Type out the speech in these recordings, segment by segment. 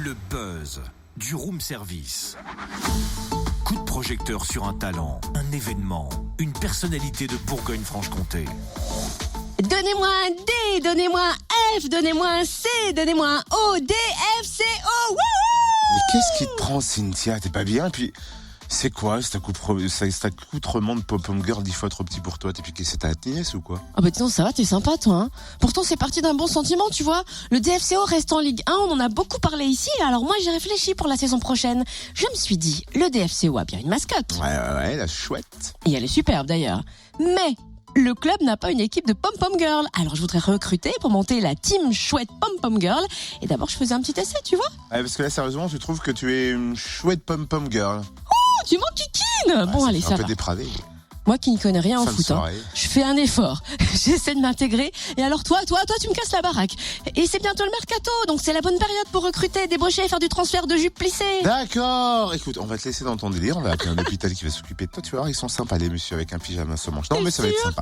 Le buzz du room service. Coup de projecteur sur un talent, un événement, une personnalité de Bourgogne-Franche-Comté. Donnez-moi un D, donnez-moi un F, donnez-moi un C, donnez-moi un O, D, F, C, O. Wouhou! Mais qu'est-ce qui te prend, Cynthia? T'es pas bien? Puis, c'est quoi cet accoutrement de pom-pom girl 10 fois trop petit pour toi? T'es piqué, c'est ta nièce ou quoi? Ah bah dis donc, ça va, t'es sympa toi, hein. Pourtant c'est parti d'un bon sentiment, tu vois. Le DFCO reste en Ligue 1, on en a beaucoup parlé ici, alors moi j'ai réfléchi pour la saison prochaine. Je me suis dit, le DFCO a bien une mascotte. Ouais, la chouette. Et elle est superbe d'ailleurs. Mais le club n'a pas une équipe de pom-pom girl. Alors je voudrais recruter pour monter la team chouette pom-pom girl. Et d'abord je faisais un petit essai, tu vois. Ouais, parce que là, sérieusement, je trouve que tu es une chouette pom-pom girl. Oh, tu m'enquiquines. Bon allez, ça un peu va. dépravé. Moi qui ne connais rien en Fin de foot, hein, soirée. je fais un effort. J'essaie de m'intégrer. Et alors toi, tu me casses la baraque. Et c'est bientôt le mercato, donc c'est la bonne période pour recruter, débaucher et faire du transfert de jupes plissées. D'accord. Écoute, on va te laisser dans ton délire. On va appeler un hôpital qui va s'occuper de toi. Tu vois, ils sont sympas, les messieurs, avec un pyjama sans manche. Non, mais ça va être sympa.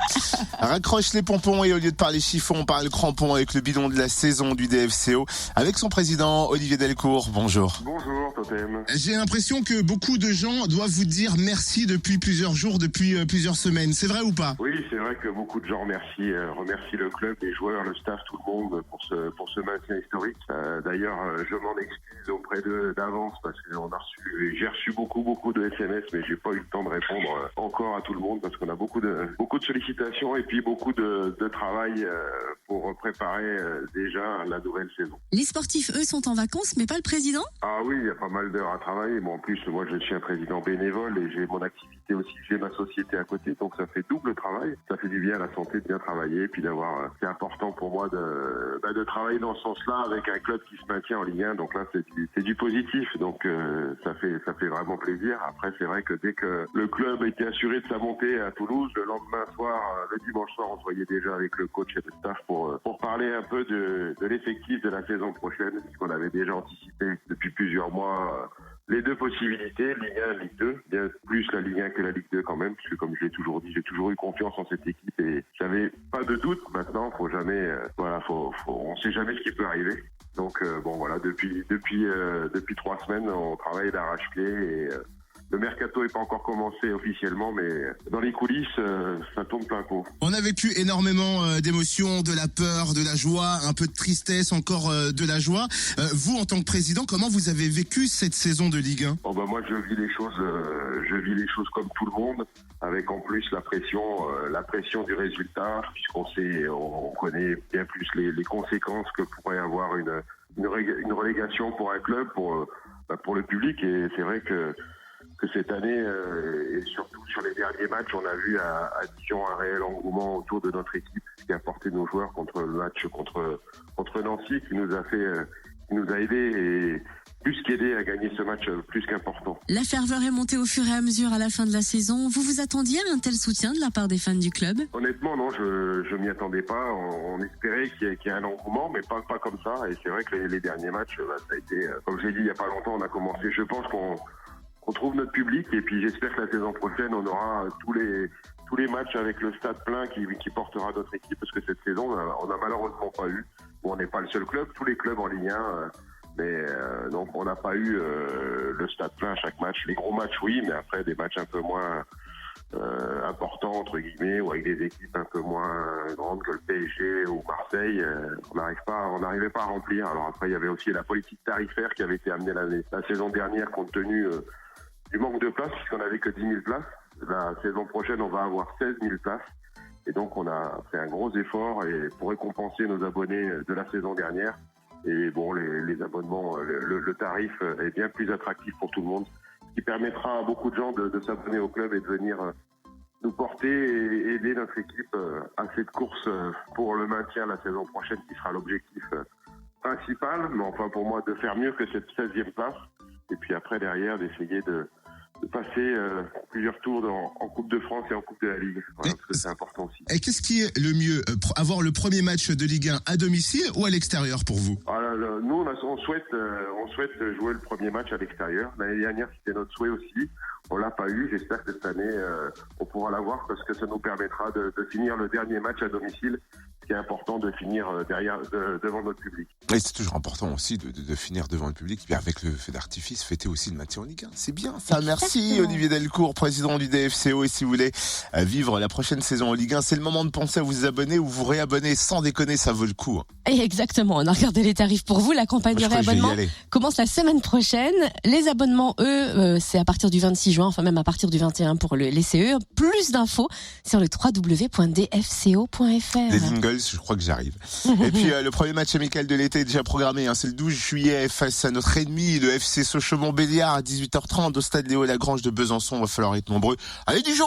Raccroche les pompons et au lieu de parler chiffon, on parle crampon avec le bidon de la saison du DFCO. Avec son président, Olivier Delcourt. Bonjour. Bonjour, Totem. J'ai l'impression que beaucoup de gens doivent vous dire merci depuis plusieurs jours, depuis plusieurs semaines. C'est vrai ou pas? Oui, c'est vrai que beaucoup de gens remercient le club, les joueurs, le staff, tout le monde pour ce maintien historique. D'ailleurs, je m'en excuse auprès d'eux d'avance parce que j'ai reçu beaucoup de SMS, mais j'ai pas eu le temps de répondre encore à tout le monde parce qu'on a beaucoup de sollicitations et puis beaucoup de travail pour préparer déjà la nouvelle saison. Les sportifs, eux, sont en vacances, mais pas le président? Ah oui, il y a pas mal d'heures à travailler. Bon, en plus, moi, je suis un président bénévole et j'ai mon activité aussi, j'ai ma société à côté, donc ça fait double travail. Ça fait du bien à la santé de bien travailler, puis d'avoir. C'est important pour moi de travailler dans ce sens-là avec un club qui se maintient en Ligue 1. Donc là, c'est du positif. Donc ça fait vraiment plaisir. Après, c'est vrai que dès que le club a été assuré de sa montée à Toulouse, le lendemain soir, le dimanche soir, on se voyait déjà avec le coach et le staff pour parler un peu de l'effectif de la saison prochaine, puisqu'on avait déjà anticipé depuis plusieurs mois. Les deux possibilités, Ligue 1 Ligue 2, bien plus la Ligue 1 que la Ligue 2 quand même, puisque comme je l'ai toujours dit, j'ai toujours eu confiance en cette équipe et j'avais pas de doute. Maintenant, faut jamais, on sait jamais ce qui peut arriver. Donc bon voilà, depuis 3 semaines, on travaille d'arrache-pied et le mercato n'est pas encore commencé officiellement, mais dans les coulisses, ça tourne plein pot. On a vécu énormément d'émotions, de la peur, de la joie, un peu de tristesse, encore de la joie. Vous, en tant que président, comment vous avez vécu cette saison de Ligue 1? Bon, moi, je vis les choses comme tout le monde, avec en plus la pression du résultat, on connaît bien plus les conséquences que pourrait avoir une relégation pour un club, pour le public. Et c'est vrai que cette année, et surtout sur les derniers matchs, on a vu à Dijon un réel engouement autour de notre équipe, ce qui a porté nos joueurs contre le match contre Nancy, qui nous a aidés et plus qu'aidés à gagner ce match plus qu'important. La ferveur est montée au fur et à mesure à la fin de la saison. Vous vous attendiez à un tel soutien de la part des fans du club? Honnêtement, non, je m'y attendais pas. On espérait qu'il y ait un engouement, mais pas comme ça. Et c'est vrai que les derniers matchs, ça a été, comme je l'ai dit il y a pas longtemps, on a commencé. Je pense qu'on trouve notre public et puis j'espère que la saison prochaine on aura tous les matchs avec le stade plein qui portera notre équipe, parce que cette saison on a malheureusement pas eu. Bon, on n'est pas le seul club, tous les clubs en Ligue 1, mais donc on n'a pas eu le stade plein à chaque match. Les gros matchs oui, mais après des matchs un peu moins importants entre guillemets, ou avec des équipes un peu moins grandes que le PSG ou Marseille, on n'arrivait pas à remplir. Alors après il y avait aussi la politique tarifaire qui avait été amenée la saison dernière compte tenu du manque de places, puisqu'on n'avait que 10 000 places. La saison prochaine, on va avoir 16 000 places. Et donc, on a fait un gros effort pour récompenser nos abonnés de la saison dernière. Et bon, les abonnements, le tarif est bien plus attractif pour tout le monde, ce qui permettra à beaucoup de gens de s'abonner au club et de venir nous porter et aider notre équipe à cette course pour le maintien la saison prochaine, qui sera l'objectif principal. Mais enfin, pour moi, de faire mieux que cette 16e place. Et puis après, derrière, d'essayer de passer plusieurs tours en Coupe de France et en Coupe de la Ligue. Voilà, parce que c'est important aussi. Et qu'est-ce qui est le mieux? Avoir le premier match de Ligue 1 à domicile ou à l'extérieur pour vous? Nous, on souhaite jouer le premier match à l'extérieur. L'année dernière, c'était notre souhait aussi. On l'a pas eu. J'espère que cette année, on pourra l'avoir, parce que ça nous permettra de finir le dernier match à domicile, ce qui est important de finir devant notre public. Et c'est toujours important aussi de finir devant le public, et avec le feu d'artifice, fêter aussi le maintien en Ligue 1. C'est bien ça. Merci Olivier Delcourt, président du DFCO. Et si vous voulez vivre la prochaine saison en Ligue 1, c'est le moment de penser à vous abonner ou vous réabonner. Sans déconner, ça vaut le coup. Et exactement, on a regardé les tarifs pour vous. La campagne de réabonnement commence la semaine prochaine. Les abonnements, eux, c'est à partir du 26 juin, enfin même à partir du 21 pour les CE. Plus d'infos sur le www.dfco.fr. Les Ingles, je crois que j'arrive. Et puis le premier match amical de l'été est déjà programmé. C'est le 12 juillet face à notre ennemi, le FC Sochaux-Montbéliard à 18h30 au stade Léo Lagrange de Besançon. Il va falloir être nombreux. Allez Dijon!